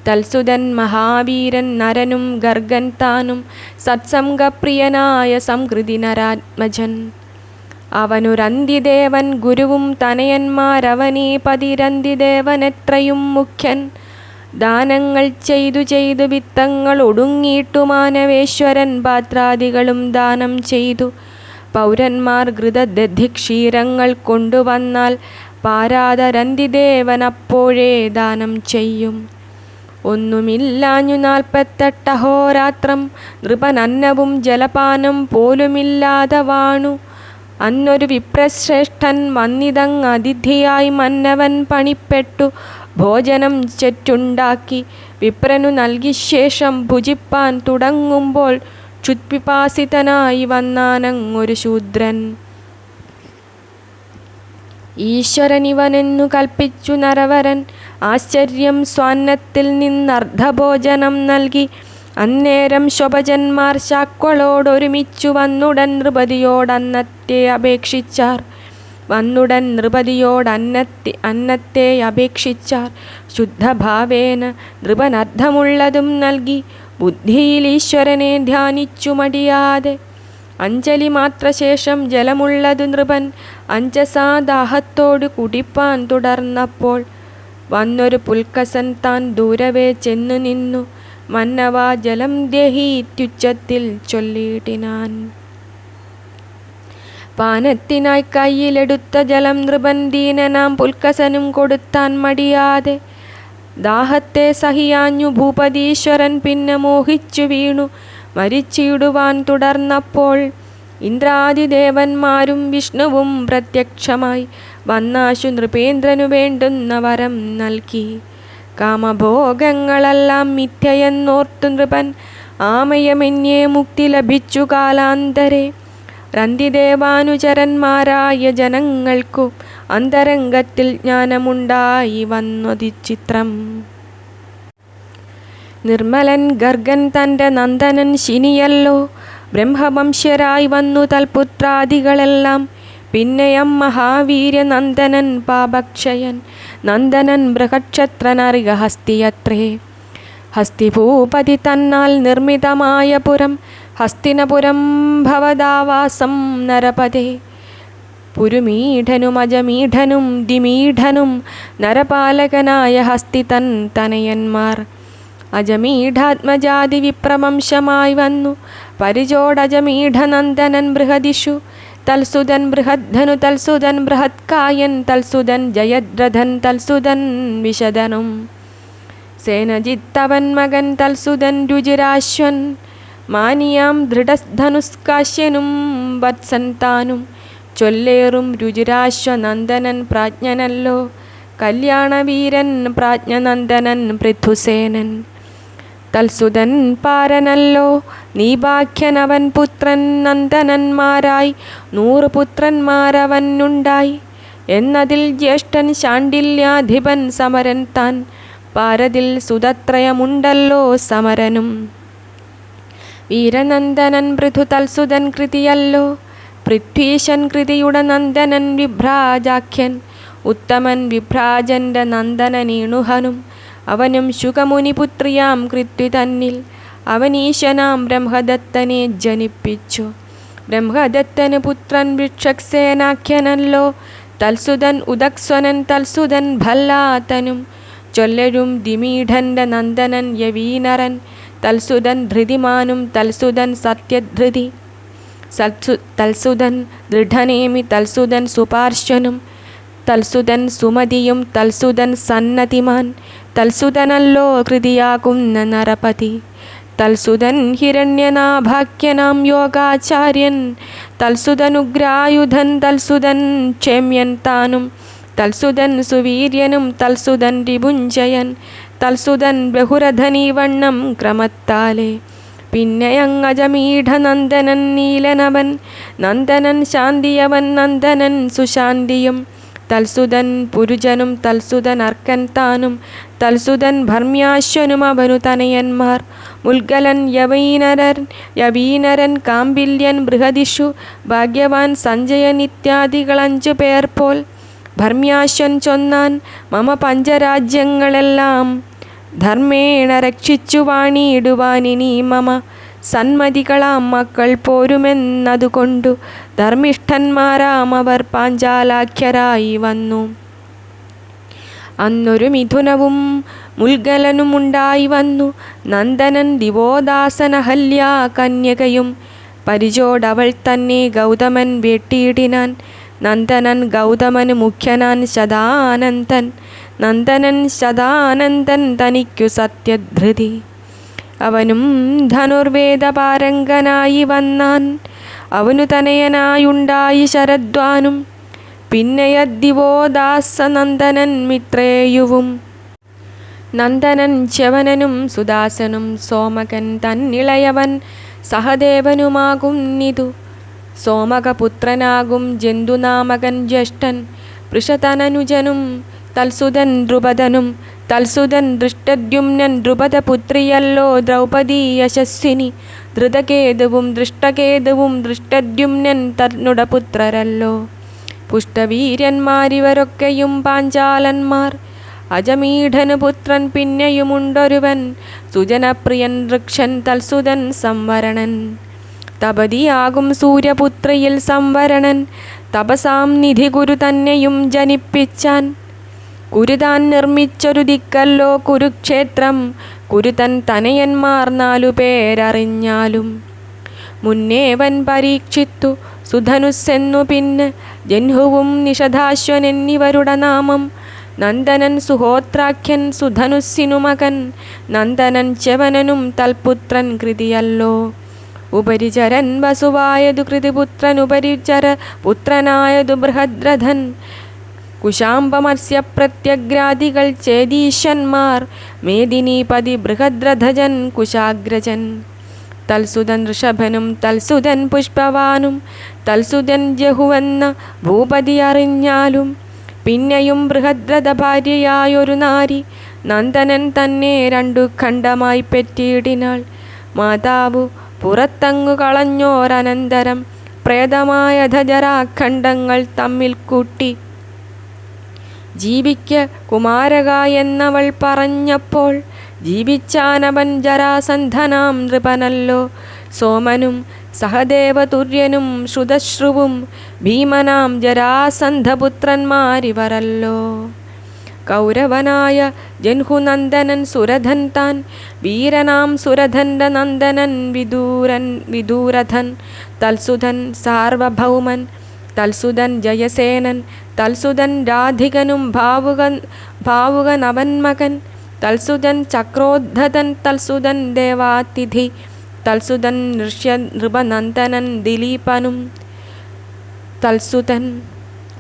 A: തൽസുതൻ മഹാവീരൻ നരനും ഗർഗൻ താനും സത്സംഗപ്രിയനായ സംകൃതി നരാത്മജൻ. അവനുരന്തിദേവൻ ഗുരുവും തനയന്മാരവനീ പതിരന്തിദേവനെത്രയും മുഖ്യൻ. ദാനങ്ങൾ ചെയ്തു ചെയ്തു വിത്തങ്ങൾ ഒടുങ്ങിയിട്ടു മാനവേശ്വരൻ പാത്രാദികളും ദാനം ചെയ്തു. പൗരന്മാർ ഘൃതദധിക്ഷീരങ്ങൾ കൊണ്ടുവന്നാൽ പാരാതരന്തിദേവൻ അപ്പോഴേ ദാനം ചെയ്യും. ഒന്നുമില്ലാഞ്ഞു 48 അഹോരാത്രം നൃപനന്നവും ജലപാനം പോലുമില്ലാതെ വാണു. അന്നൊരു വിപ്രശ്രേഷ്ഠൻ വന്നിതങ് അതിഥിയായി മന്നവൻ പണിപ്പെട്ടു ഭോജനം ചെറ്റുണ്ടാക്കി വിപ്രനു നൽകി ശേഷം ഭുജിപ്പാൻ തുടങ്ങുമ്പോൾ ക്ഷുത്പിപാസിതനായി വന്നാനങ്ങൊരു ശൂദ്രൻ. ഈശ്വരനിവനെന്നു കൽപ്പിച്ചു നരവരൻ ആശ്ചര്യം സ്വാന്നത്തിൽ നിന്നർദ്ധഭോജനം നൽകി. അന്നേരം ശോഭജന്മാർ ശാക്വളോടൊരുമിച്ചു വന്നുടൻ നൃപതിയോടന്നത്തെ അപേക്ഷിച്ചാർ. അന്നത്തെ അപേക്ഷിച്ചാർ. ശുദ്ധഭാവേന നൃപനർദ്ധമുള്ളതും നൽകി ബുദ്ധിയിൽ ഈശ്വരനെ ധ്യാനിച്ചു മടിയാതെ. അഞ്ജലി മാത്രശേഷം ജലമുള്ളതു നൃപൻ അഞ്ജസാദാഹത്തോടു കുടിപ്പാൻ തുടർന്നപ്പോൾ വന്നൊരു പുൽക്കസൻ താൻ ദൂരവേ ചെന്നു നിന്നു. മന്നവാ ജലം ദേഹീത്യുച്ചത്തിൽ ചൊല്ലിയിട്ടിനാൻ. പാനത്തിനായി കയ്യിലെടുത്ത ജലം നൃപൻ ദീനനാം പുൽക്കസനും കൊടുത്താൻ മടിയാതെ. ദാഹത്തെ സഹിയാഞ്ഞു ഭൂപതീശ്വരൻ പിന്നെ മോഹിച്ചു വീണു മരിച്ചിടുവാൻ തുടർന്നപ്പോൾ ഇന്ദ്രാദിദേവന്മാരും വിഷ്ണുവും പ്രത്യക്ഷമായി വന്നാശു നൃപേന്ദ്രനു വേണ്ടുന്ന വരം നൽകി. കാമഭോഗങ്ങളെല്ലാം മിഥ്യയെന്നോർത്തു നൃപൻ ആമയമെന്യേ മുക്തി ലഭിച്ചു കാലാന്തരെ. രന്തിദേവാനുചരന്മാരായ ജനങ്ങൾക്കു അന്തരംഗത്തിൽ ജ്ഞാനമുണ്ടായി വന്നൊതിച്ചിത്രം. നിർമ്മലൻ ഗർഗൻ തൻ്റെ നന്ദനൻ ശിനിയല്ലോ. ബ്രഹ്മവംശ്യരായി വന്നു തൽപുത്രാദികളെല്ലാം. പിന്നെയം മഹാവീര്യ നന്ദനൻ പാപക്ഷയൻ. നന്ദനൻ ബൃഹക്ഷത്രനറിക ഹസ്തിയത്രേ. ഹസ്തിഭൂപതി തന്നാൽ നിർമ്മിതമായ പുരം ഹസ്തിനപുരം ഭവദാവാസം നരപദേ. പുരുമീഠനും അജമീഠനും ദിമീഠനും നരപാലകനായ ഹസ്തി തൻ തനയന്മാർ. അജമീഠാത്മജാതി വിപ്രവംശമായി വന്നു പരിചോടജമീഠനന്ദനൻ ബൃഹദിഷു. തൽസുതൻ ബൃഹദ്ധനു തൽസുതൻ ബൃഹത്കായൻ തൽസുതൻ ജയദ്രഥൻ തൽസുതൻ വിശദനും. സേനജിത്തവൻ മകൻ തൽസുതൻ രുചിരാശ്വൻ. മാനിയാം ദൃഢധനുഷ്കാശ്യനും വത്സന്താനും. ചൊല്ലേറും രുചിരാശ്വനന്ദനൻ പ്രാജ്ഞനല്ലോ. കല്യാണവീരൻ പ്രാജ്ഞനന്ദനൻ പൃഥുസേനൻ. തൽസുതൻ പാരനല്ലോ നീപാഖ്യനവൻ പുത്രൻ. നന്ദനന്മാരായി 100 പുത്രന്മാരവനുണ്ടായി. എന്നതിൽ ജ്യേഷ്ഠൻ ശാണ്ഡില്യാധിപൻ സമരൻ താൻ. പാരതിൽ സുതത്രയമുണ്ടല്ലോ സമരനും. വീരനന്ദനൻ പൃഥു തൽസുതൻ കൃതിയല്ലോ. പൃഥ്വീശൻ കൃതിയുടെ നന്ദനൻ വിഭ്രാജാഖ്യൻ. ഉത്തമൻ വിഭ്രാജന്റെ നന്ദനനീണുഹനും. അവനും ശുകമുനിപുത്രിയാം കൃത്വി തന്നിൽ അവനീശനാം ബ്രഹ്മദത്തനെ ജനിപ്പിച്ചു. ബ്രഹ്മദത്തന് പുത്രൻ വൃക്ഷസേനാഖ്യനല്ലോ. തൽസുതൻ ഉദക്സ്വനൻ തൽസുതൻ ഭല്ലാതനും. ചൊല്ലരും ദിമീഠന്റെ നന്ദനൻ യവീനരൻ. തൽസുതൻ ധൃതിമാനും തൽസുതൻ സത്യധൃതി. തൽസുതൻ ദൃഢനേമി തൽസുതൻ സുപാർശ്വനും. തൽസുതൻ സുമതിയും തൽസുതൻ സന്നതിമാൻ. തൽസുതനല്ലോ കൃതിയാകുന്ന നരപതി. തൽസുതൻ ഹിരണ്യനാഭാഖ്യനാം യോഗാചാര്യൻ. തൽസുതനുഗ്രായുധൻ തൽസുതൻ ക്ഷേമ്യൻ താനും. തൽസുതൻ സുവീര്യനും തൽസുതൻ രിപുഞ്ജയൻ. തൽസുതൻ ബഹുരധനീവണ്ണം ക്രമത്താലേ. പിന്നെയങ്ങജമീഠനന്ദനൻ നീലനവൻ. നന്ദനൻ ശാന്തിയവൻ നന്ദനൻ സുശാന്തിയും. തൽസുതൻ പുരുജനും തൽസുതൻ അർക്കൻ താനും തൽസുതൻ ഭർമ്യാശ്വനും അവനു തനയന്മാർ മുൽഗലൻ യവീനരൻ കാമ്പില്യൻ ബൃഹദിഷു ഭാഗ്യവാൻ സഞ്ജയൻ ഇത്യാദികൾ 5 പേർ പോൽ. ഭർമ്യാശ്വൻ ചൊന്നാൻ മമ പഞ്ചരാജ്യങ്ങളെല്ലാം ധർമ്മേണ രക്ഷിച്ചു വാണിയിടുവാനിനി മമ സന്മതികളാം മക്കൾ പോരുമെന്നതുകൊണ്ടു ധർമ്മിഷ്ഠന്മാരാം അവർ പാഞ്ചാലാഖ്യരായി വന്നു. അന്നൊരു മിഥുനവും മുൽഗലനും ഉണ്ടായി വന്നു. നന്ദനൻ ദിവോദാസനഹല്യാ കന്യകയും പരിചോടവൾ തന്നെ ഗൗതമൻ വെട്ടിയിടിനാൻ. നന്ദനൻ ഗൗതമന് മുഖ്യനാൻ ശതാനന്ദൻ. നന്ദനൻ ശതാനന്ദൻ തനിക്കു സത്യധൃതി. അവനും ധനുർവേദപാരംഗനായി വന്നാൻ. അവനു തനയനായുണ്ടായി ശരദ്വാനും. പിന്നെയദ്ദിവോദാസ നന്ദനൻ മിത്രേയുവും. നന്ദനൻ ച്യവനനും സുദാസനും സോമകൻ തന്നിളയവൻ സഹദേവനുമാകുന്നിതു. സോമകപുത്രനാകും ജന്തുനാമകൻ ജ്യേഷ്ഠൻ പൃഷതനനുജനും തൽസുതൻ ദ്രുപദനും. തൽസുതൻ ദൃഷ്ടദ്യുമ്നൻ ദ്രുപദപുത്രിയല്ലോ ദ്രൗപദീ യശസ്വിനി. ധൃതകേതുവും ദൃഷ്ടകേതുവും ദൃഷ്ടദ്യുമ്നൻ തന്നുട പുത്രരല്ലോ. പുഷ്ടവീര്യന്മാരിവരൊക്കെയും പാഞ്ചാലന്മാർ. അജമീഢനു പുത്രൻ പിന്നെയുമുണ്ടൊരുവൻ സുജനപ്രിയൻ വൃക്ഷൻ തൽസുതൻ സംവരണൻ. തപതിയാകും സൂര്യപുത്രിയിൽ സംവരണൻ തപസാം നിധി കുരു തന്നെയും ജനിപ്പിച്ചാൻ. കുരുതാൻ നിർമ്മിച്ചൊരു ദിക്കല്ലോ കുരുക്ഷേത്രം. കുരുതൻ തനയന്മാർ 4 പേരറിഞ്ഞാലും. മുന്നേവൻ പരീക്ഷിത്തു സുധനുസ്സെന്നു പിന്നെ ജൻഹുവും നിഷധാശ്വൻ എന്നിവരുടെ നാമം. നന്ദനൻ സുഹോത്രാഖ്യൻ സുധനുസ്സിനു മകൻ. നന്ദനൻ ച്യവനനും തൽപുത്രൻ കൃതിയല്ലോ. ഉപരിചരൻ വസുവായതു കൃതിപുത്രൻ ഉപരിചര പുത്രനായതു ബൃഹദ്രഥൻ. കുശാംബമത്സ്യ പ്രത്യഗ്രാദികൾ ചേതീശന്മാർ. മേദിനീപതി ബൃഹദ്രഥജൻ കുശാഗ്രജൻ. തൽസുതൻ ഋഷഭനും തൽസുതൻ പുഷ്പവാനും തൽസുതൻ ജഹുവെന്ന ഭൂപതി അറിഞ്ഞാലും. പിന്നെയും ബൃഹദ്രഥ ഭാര്യയായൊരു നാരി നന്ദനൻ തന്നെ 2 ഖണ്ഡമായി പെറ്റിയിടിനാൾ. മാതാവു പുറത്തങ്ങു കളഞ്ഞോരനന്തരം പ്രേതമായ ധജരാഖണ്ഡങ്ങൾ തമ്മിൽ കൂട്ടി. ജീവിക്ക കുമാരക എന്നവൾ പറഞ്ഞപ്പോൾ ജീവിച്ചാനവൻ ജരാസന്ധനാം നൃപനല്ലോ. സോമനും സഹദേവതുര്യനും ശ്രുതശ്രുവും ഭീമനാം ജരാസന്ധപുത്രന്മാരിവരല്ലോ. കൗരവനായ ജൻഹുനന്ദനൻ സുരഥൻ താൻ. വീരനാം സുരഥന്റെ നന്ദനൻ വിദൂരഥൻ. തൽസുതൻ സാർവഭൗമൻ. തൽസുതൻ ജയസേനൻ. തൽസുതൻ രാധികനും ഭാവുകനവൻ മകൻ. തൽസുതൻ ചക്രോദ്ധതൻ. തൽസുതൻ ദേവാതിഥി. തൽസുതൻ നൃപനന്ദനൻ ദിലീപനും. തൽസുതൻ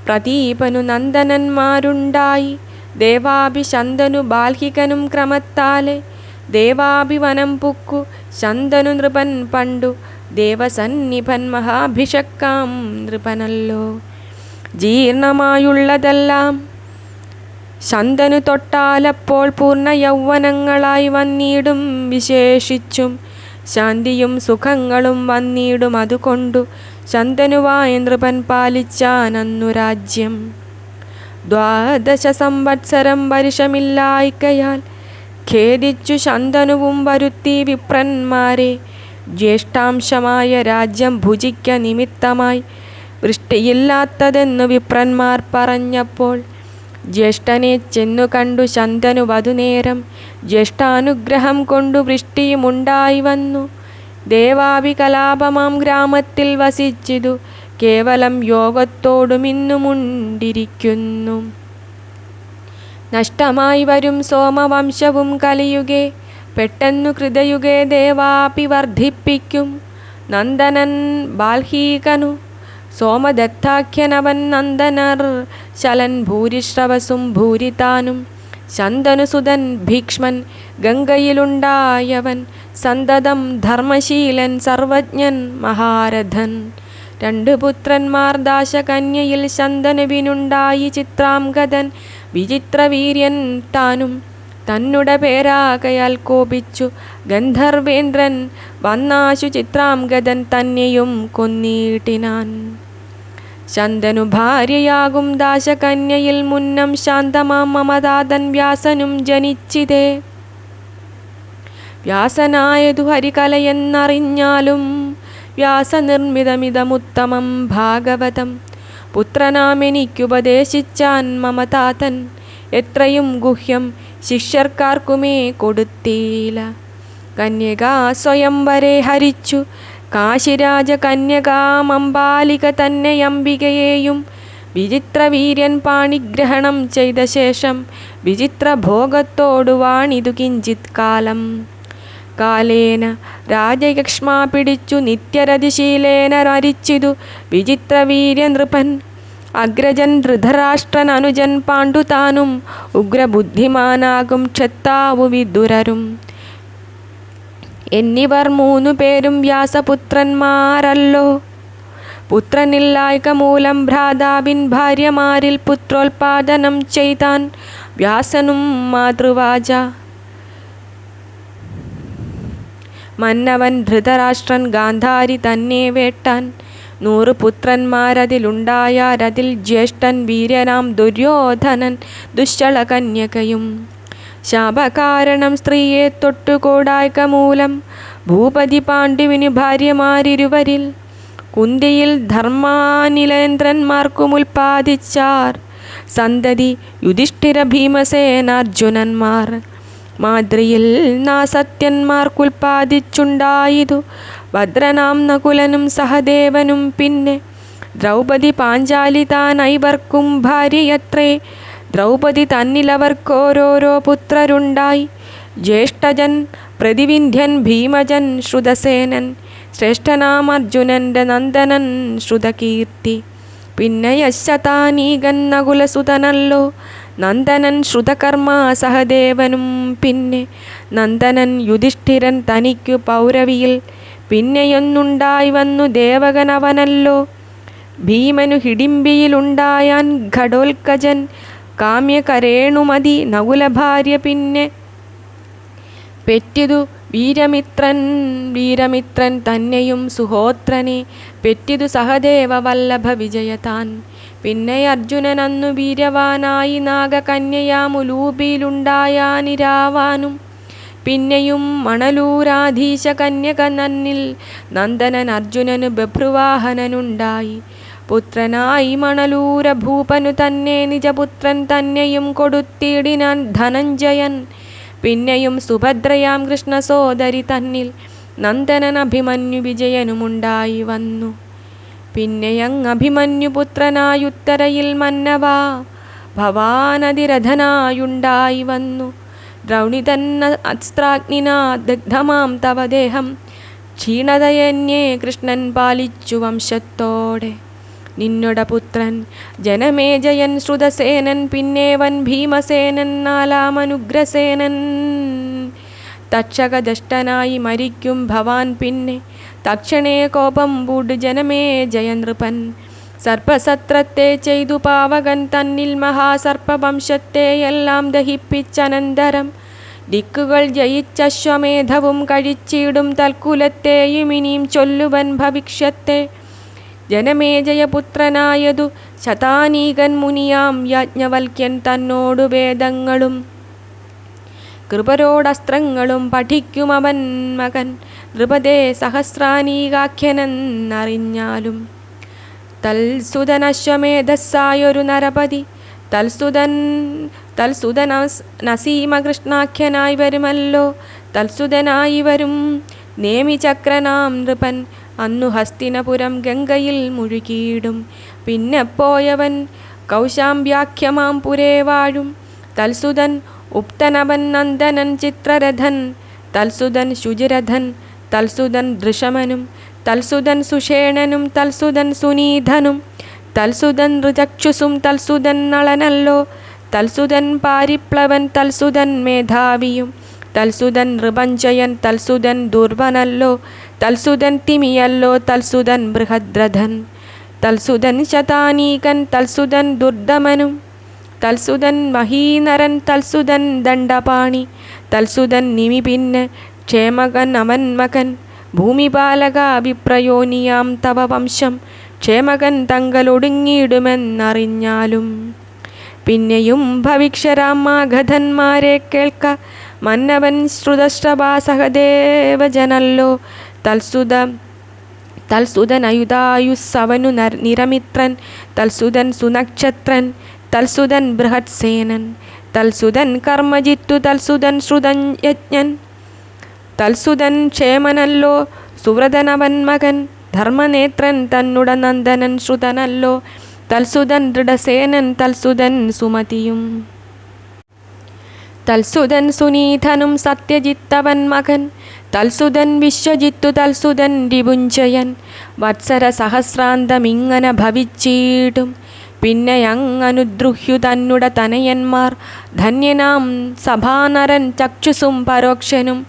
A: പ്രദീപനു നന്ദനന്മാരുണ്ടായി. ദേവാഭി ശന്തനു ബാൽഹികനും ക്രമത്താലെ. ദേവാഭിവനം പുക്കു ശന്തനു നൃപൻ പണ്ടു. ദേവസന്നിഭൻ മഹാഭിഷക്കാം നൃപനല്ലോ. ജീർണമായുള്ളതെല്ലാം ശന്തനു തൊട്ടാലപ്പോൾ പൂർണ്ണ യൗവനങ്ങളായി വന്നിടും. വിശേഷിച്ചും ശാന്തിയും സുഖങ്ങളും വന്നിടും. അതുകൊണ്ടു ശന്തനുവായ നൃപൻ പാലിച്ചാനന്നു രാജ്യം. 12 സംവത്സരം വർഷമില്ലായ്കയാൽ ഖേദിച്ചു ശന്തനുവും വരുത്തി വിപ്രന്മാരെ. ജ്യേഷ്ഠാംശമായ രാജ്യം ഭുജിക്ക നിമിത്തമായി വൃഷ്ടിയില്ലാത്തതെന്നു വിപ്രന്മാർ പറഞ്ഞപ്പോൾ ജ്യേഷ്ഠനെ ചെന്നു കണ്ടു ശന്തനു വധുനേരം. ജ്യേഷ്ഠാനുഗ്രഹം കൊണ്ടു വൃഷ്ടിയുമുണ്ടായി വന്നു. ദേവാഭികലാപമാം ഗ്രാമത്തിൽ വസിച്ചിതു. കേവലം യോഗത്തോടുമിന്നുമുണ്ടിരിക്കുന്നു. നഷ്ടമായി വരും സോമവംശവും കലിയുഗേ. പെട്ടെന്നു കൃതയുഗേ ദേവാപി വർദ്ധിപ്പിക്കും. നന്ദനൻ ബാൽഹീകനു സോമദത്താഖ്യനവൻ. നന്ദനർ ശലൻ ഭൂരിശ്രവസും ഭൂരിതാനും. ശന്തനുസുതൻ ഭീക്ഷ്മൻ ഗംഗയിലുണ്ടായവൻ. സന്തതം ധർമ്മശീലൻ സർവജ്ഞൻ മഹാരഥൻ. 2 പുത്രന്മാർ ദാശകന്യയിൽ ശന്തനുവിനുണ്ടായി ചിത്രാംഗതൻ വിചിത്രവീര്യൻ താനും തന്നുടെ പേരാകയാൽ കോപിച്ചു ഗന്ധർവേന്ദ്രൻ വന്നാശു ചിത്രാംഗതൻ തന്നെയും കൊന്നീട്ടിനാൻ. ശന്തനു ഭാര്യയാകും ദാശകന്യയിൽ മുന്നം ശാന്തമാം മമതാതൻ വ്യാസനും ജനിച്ചിതേ. വ്യാസനായതു ഹരികലയെന്നറിഞ്ഞാലും വ്യാസനിർമ്മിതമിതമുത്തമം ഭാഗവതം പുത്രനാമെനിക്കുപദേശിച്ചാൻ മമതാതൻ എത്രയും ഗുഹ്യം ശിഷ്യർക്കാർക്കുമേ കൊടുത്തീല. കന്യകാ സ്വയംവരെ ഹരിച്ചു കാശിരാജ കന്യകാമംബാലിക തന്നെ അംബികയെയും വിചിത്രവീര്യൻ പാണിഗ്രഹണം ചെയ്ത ശേഷം വിചിത്രഭോഗത്തോടു വാണിതു കിഞ്ചിത് കാലം. കാലേന രാജയക്ഷ്മാ പിടിച്ചു നിത്യരതിശീലേന മരിച്ചിതു വിചിത്രവീര്യ നൃപൻ. അഗ്രജൻ ധൃതരാഷ്ട്രൻ അനുജൻ പാണ്ഡുതാനും ഉഗ്രബുദ്ധിമാനാകും ക്ഷത്താവു വിദുരരും എന്നിവർ 3 പേരും വ്യാസപുത്രന്മാരല്ലോ. പുത്രനില്ലായ്ക മൂലം ഭ്രാതാവിൻ ഭാര്യമാരിൽ പുത്രോൽപാദനം ചെയ്താൻ വ്യാസനും മാതൃവാച. മന്നവൻ ധൃതരാഷ്ട്രൻ ഗാന്ധാരി തന്നെ വേട്ടാൻ. 100 പുത്രന്മാരതിലുണ്ടായാരതിൽ ജ്യേഷ്ഠൻ വീര്യനാം ദുര്യോധനൻ ദുശ്ശള കന്യകയും. ശാപകാരണം സ്ത്രീയെ തൊട്ടുകൂടായ്ക മൂലം ഭൂപതി പാണ്ഡുവിന് ഭാര്യമാരിരുവരിൽ കുന്തിയിൽ ധർമാനിലേന്ദ്രന്മാർക്കുമുൽപാദിച്ചാർ സന്തതി യുധിഷ്ഠിര ഭീമസേനാർജുനന്മാർ. മാദ്രിയിൽ നാസത്യന്മാർക്കുൽപാദിച്ചുണ്ടായിതു ഭദ്രനാം നകുലനും സഹദേവനും. പിന്നെ ദ്രൗപദി പാഞ്ചാലി താനൈവർക്കും ഭാര്യയത്രേ. ദ്രൗപദി തന്നിലവർക്കോരോരോ പുത്രരുണ്ടായി. ജ്യേഷ്ഠജൻ പ്രതിവിന്ധ്യൻ ഭീമജൻ ശ്രുതസേനൻ. ശ്രേഷ്ഠനാം അർജുനന്റെ നന്ദനൻ ശ്രുതകീർത്തി. പിന്നെ യശതാനീകൻ നകുലസുതനല്ലോ. നന്ദനൻ ശ്രുതകർമ്മ സഹദേവനും. പിന്നെ നന്ദനൻ യുധിഷ്ഠിരൻ തനിക്കു പൗരവിയിൽ. പിന്നെയൊന്നുണ്ടായി വന്നു ദേവകനവനല്ലോ. ഭീമനു ഹിഡിംബിയിലുണ്ടായാൻ ഘടോൽക്കജൻ കാമ്യകരേണുമതി നകുലഭാര്യ. പിന്നെ പെറ്റിതു വീരമിത്രൻ തന്നെയും സുഹോത്രനെ. പെറ്റിതു സഹദേവ വല്ലഭ വിജയതാൻ. പിന്നെ അർജുനനന്നു വീര്യവാനായി നാഗകന്യയാമുലൂപിയിലുണ്ടായാനിരാവാനും. പിന്നെയും മണലൂരാധീശ കന്യക നന്നിൽ നന്ദനൻ അർജുനന് ബഭ്രുവാഹനനുണ്ടായി. പുത്രനായി മണലൂര ഭൂപനു തന്നെ നിജപുത്രൻ തന്നെയും കൊടുത്തിടിനാൻ ധനഞ്ജയൻ. പിന്നെയും സുഭദ്രയാം കൃഷ്ണസോദരി തന്നിൽ നന്ദനൻ അഭിമന്യു വിജയനുമുണ്ടായി വന്നു. പിന്നെയങ്ങഭിമന്യു പുത്രനായുത്തരയിൽ മന്നവാ ഭവാനതിരഥനായുണ്ടായി വന്നു. ദ്രൗണിതന്ന അസ്ത്രാഗ്നിനാ ദഗ്ധമാം തവ ദേഹം ക്ഷീണതയന്യേ കൃഷ്ണൻ പാലിച്ചു വംശത്തോടെ. നിന്നുട പുത്രൻ ജനമേജയൻ ശ്രുതസേനൻ. പിന്നേവൻ ഭീമസേനൻ നാലാമനുഗ്രസേനൻ. തക്ഷകദഷ്ടനായി മരിക്കും ഭവാൻ. പിന്നെ തക്ഷണേ കോപം പൂണ്ടു ജനമേജയ നൃപൻ. സർപ്പസത്രത്തെ ചെയ്തു പാവകൻ തന്നിൽ മഹാസർപ്പവംശത്തെയെല്ലാം ദഹിപ്പിച്ചനന്തരം ദിക്കുകൾ ജയിച്ചശ്വമേധവും കഴിച്ചിടും തൽക്കുലത്തെയും ഇനിയും ചൊല്ലുവൻ ഭവിഷ്യത്തെ. ജനമേജയപുത്രനായതു ശതാനീകൻ മുനിയാം യാജ്ഞവൽക്യൻ തന്നോടു വേദങ്ങളും കൃപരോടസ്ത്രങ്ങളും പഠിക്കുമവൻ മകൻ. നൃപതേ സഹസ്രാനീകാഖ്യനെന്നറിഞ്ഞാലും തൽസുതനശ്വമേധസ്സായൊരു നരപതി. തൽസുതൻ നസീമകൃഷ്ണാഖ്യനായി വരുമല്ലോ. തൽസുതനായി വരും നേമിചക്രനാം നൃപൻ അന്നു ഹസ്തിനപുരം ഗംഗയിൽ മുഴുകിയിടും. പിന്നെ പോയവൻ കൗശാംബ്യാഖ്യമാം പുരേ വാഴും. തൽസുതൻ ഉപ്തനവൻ നന്ദനൻ ചിത്രരഥൻ. തൽസുതൻ ശുചിരഥൻ. തൽസുതൻ ദൃശമനും. തൽസുതൻ സുഷേണനും. തൽസുതൻ സുനീധനും. തൽസുതൻ ഋചക്ഷുസും. തൽസുതൻ നളനല്ലോ. തൽസുതൻ പാരിപ്ലവൻ. തൽസുതൻ മേധാവിയും. തൽസുതൻ നൃപഞ്ജയൻ. തൽസുതൻ ദുർവനല്ലോ. തൽസുതൻ തിമിയല്ലോ തൽസുതൻ ബൃഹദ്രഥൻ തൽസുതൻ ശതാനീകൻ തൽസുതൻ ദുർദമനും തൽസുതൻ മഹീനരൻ തൽസുതൻ ദണ്ഡപാണി തൽസുതൻ നിമിപിന്ന് ക്ഷേമകൻ അവൻ മകൻ ഭൂമിപാലക വിപ്രയോനിയാം തവ വംശം ക്ഷേമകൻ തങ്ങളൊടുങ്ങിയിടുമെന്നറിഞ്ഞാലും പിന്നെയും ഭവിക്ഷരാം മാഗധന്മാരെ കേൾക്ക മന്നവൻ ശ്രുതശ്രവാസഹദേവജനല്ലോ തൽസുതൻ അയുധായുസ്സവനു നിരമിത്രൻ തൽസുതൻ സുനക്ഷത്രൻ തൽസുതൻ ബൃഹത്സേനൻ തൽസുതൻ കർമ്മജിത്തു തൽസുതൻ ശ്രുതൻ യജ്ഞൻ തൽസുതൻ ക്ഷേമനല്ലോ സുവ്രതനവൻ മകൻ ധർമ്മനേത്രൻ തന്നുട നന്ദനൻ ശ്രുതനല്ലോ തൽസുതൻ ദൃഢസേനൻ തൽസുതൻ സുമതിയും തൽസുതൻ സുനീധനും സത്യജിത്തവൻ മകൻ തൽസുതൻ വിശ്വജിത്തു തൽസുതൻ രിപുഞ്ചയൻ വത്സര സഹസ്രാന്തമിങ്ങനെ ഭവിച്ചിടും പിന്നെയങ്ങനുദ്രുഹ്യു തന്നുട തനയന്മാർ ധന്യനാം സഭാനരൻ ചക്ഷുസും പരോക്ഷനും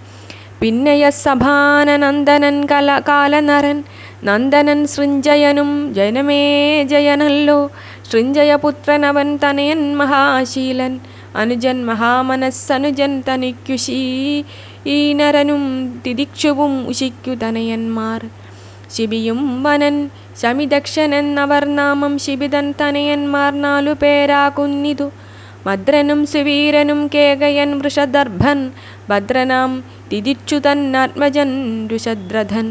A: പിന്നെയ സഭാനനന്ദനൻ കാലനരൻ നന്ദനൻ സൃഞ്ജയനും ജനമേ ജയനല്ലോ സൃഞ്ജയപുത്രനവൻ തനയൻ മഹാശീലൻ അനുജൻ മഹാമനസ്സനുജൻ തനിക്കുശീനരനും തിദിക്ഷുവും ഉശിക്കു തനയന്മാർ ശിബിയും വനൻ ശമിദക്ഷനെന്നവർ നാമം ശിബിതൻ തനയന്മാർ 4 പേരാകുന്നിതു മദ്രനും സുവീരനും കേകയൻ വൃഷദർഭൻ ഭദ്രനാം തിദിച്ചു തന്നാത്മജൻ രുഷദ്രഥൻ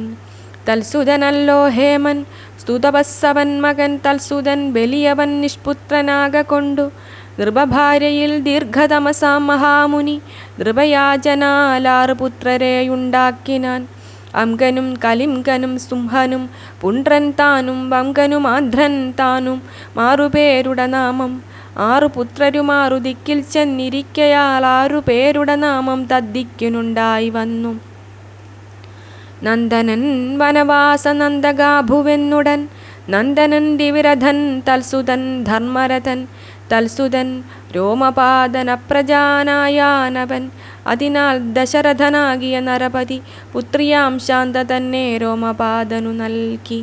A: തൽസുതനല്ലോ ഹേമൻ സ്തുതപസ്സവൻ മകൻ തൽസുതൻ ബലിയവൻ നിഷ്പുത്രനാകൊണ്ടു നൃപഭാര്യയിൽ ദീർഘതമസാം മഹാമുനി നൃപയാജനാലാറ് പുത്രരെയുണ്ടാക്കിനാൻ അംഗനും കലിംഗനും സുംഹനും പുണ്ട്രൻ താനും വംഗനും ആന്ധ്രൻ താനും 6 പേരുടെ നാമം 6 പുത്രരുമാറു ദിക്കിൽ ചെന്നിരിക്കയാൽ 6 പേരുടെ നാമം തദ്ദിക്കിനുണ്ടായി വന്നു നന്ദനൻ വനവാസ നന്ദഗാഭുവെന്നുടൻ നന്ദനൻ ദിവിരഥൻ തൽസുതൻ ധർമ്മരഥൻ തൽസുതൻ രോമപാദന പ്രജാനായാനവൻ അതിനാൽ ദശരഥനാകിയ നരപതി പുത്രിയാം ശാന്ത തന്നെ രോമപാദനു നൽകി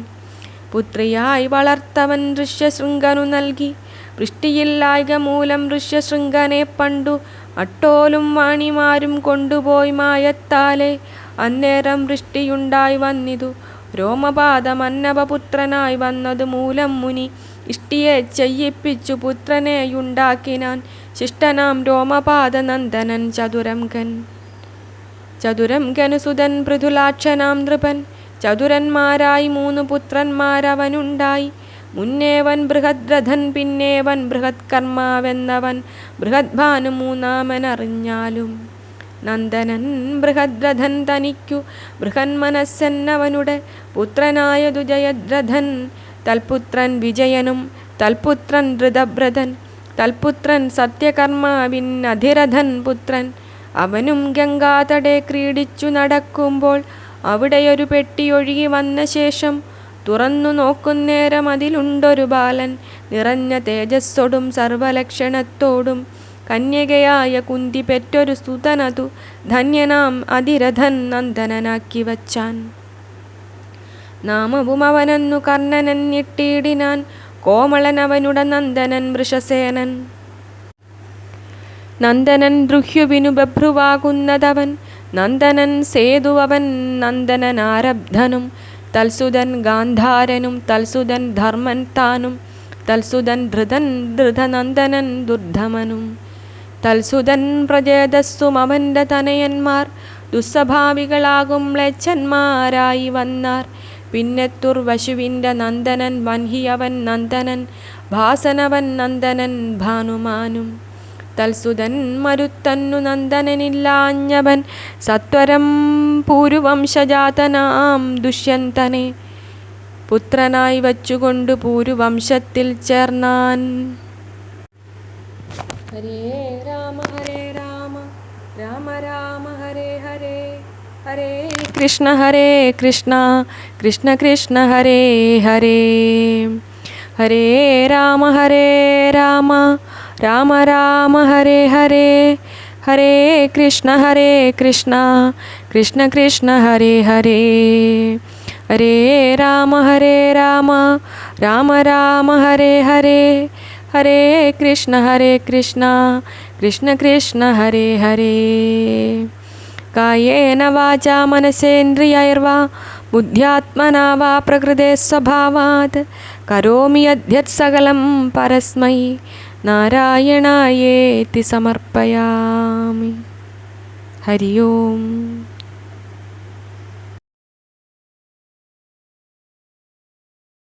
A: പുത്രിയായി വളർത്തവൻ ഋഷ്യശൃംഗനു നൽകി വൃഷ്ടിയില്ലായ്ക മൂലം ഋഷ്യശൃംഗനെ പണ്ടു അട്ടോലും വാണിമാരും കൊണ്ടുപോയി മായത്താലെ അന്നേരം വൃഷ്ടിയുണ്ടായി വന്നിതു രോമപാദമന്നവപുത്രനായി വന്നതു മൂലം മുനി ഇഷ്ടിയെ ചെയ്യിപ്പിച്ചു പുത്രനെയുണ്ടാക്കിനാൻ ശിഷ്ടനാം രോമപാദനന്ദനൻ ചതുരംഗനു സുതൻ പൃഥുലാക്ഷനാം നൃപൻ ചതുരന്മാരായി 3 പുത്രന്മാരവനുണ്ടായി മുന്നേവൻ ബൃഹദ്രഥൻ പിന്നേവൻ ബൃഹത്കർമാവെന്നവൻ ബൃഹദ്ഭാനു 3ാമനറിഞ്ഞാലും നന്ദനൻ ബൃഹദ്രഥൻ തനിക്കു ബൃഹന്മനസ്സെന്നവനുടെ പുത്രനായതു ജയദ്രഥൻ തൽപുത്രൻ വിജയനും തൽപുത്രൻ ധൃതബ്രഥൻ തൽപുത്രൻ സത്യകർമാവിനധിരഥൻ പുത്രൻ അവനും ഗംഗാതടേ ക്രീഡിച്ചു നടക്കുമ്പോൾ അവിടെയൊരു പെട്ടി ഒഴുകി വന്ന ശേഷം തുറന്നു നോക്കുന്നേരം അതിലുണ്ടൊരു ബാലൻ നിറഞ്ഞ തേജസ്സോടും സർവലക്ഷണത്തോടും കന്യകയായ കുന്തി പെറ്റൊരു സുതനതു ധന്യനാം അതിരഥൻ നന്ദനനാക്കി വച്ചാൻ നാമവും അവനെന്നു കർണനൻ ഞെട്ടിയിടിനാൻ കോമളനവനുട നന്ദനൻ വൃഷസേനൻ നന്ദനൻ ദ്രുഹ്യുവിനു ബഭ്രുവാകുന്നതവൻ നന്ദനൻ സേതുവവൻ നന്ദനനാരബ്ധനും തൽസുതൻ ഗാന്ധാരനും തൽസുതൻ ധർമ്മൻ താനും തൽസുതൻ ധൃതനന്ദനൻ ദുർധമനും തൽസുതൻ പ്രജേതസ്സും അവൻ്റെ തനയന്മാർ ദുസ്വഭാവികളാകും മ്ലേച്ഛന്മാരായി വന്നാർ പിന്നെ തുർവശുവിൻ്റെ നന്ദനൻ വൻഹിയവൻ നന്ദനൻ ഭാസനവൻ നന്ദനൻ ഭാനുമാനും തൽസുതൻ മരുത്തന്നു നന്ദനനില്ലാഞ്ഞവൻ സത്വരം പൂരുവംശജാതനാം ദുഷ്യന്തനെ പുത്രനായി വച്ചുകൊണ്ട് പൂരുവംശത്തിൽ ചേർന്നാൻ. ഹരേ രാമ രാമ രാമ ഹരേ ഹരേ ഹരേ കൃഷ്ണ കൃഷ്ണ കൃഷ്ണ ഹരേ ഹരേ ഹരേ രാമ രാമ രാമ ഹരേ ഹരേ ഹരേ കൃഷ്ണ കൃഷ്ണ കൃഷ്ണ ഹരേ ഹരേ ഹരേ രാമ രാമ രാമ ഹരേ ഹരേ ഹരേ കൃഷ്ണ കൃഷ്ണ കൃഷ്ണ ഹരേ ഹരേ കായേന വാചാ മനസേന്ദ്രിയൈർവാ ബുദ്ധ്യാത്മനാ വാ പ്രകൃതേ സ്വഭാവാത് കരോമി യദ്യത് സകലം പരസ്മൈ നാരായണായേതി സമർപ്പയാമി. ഹരി ഓം.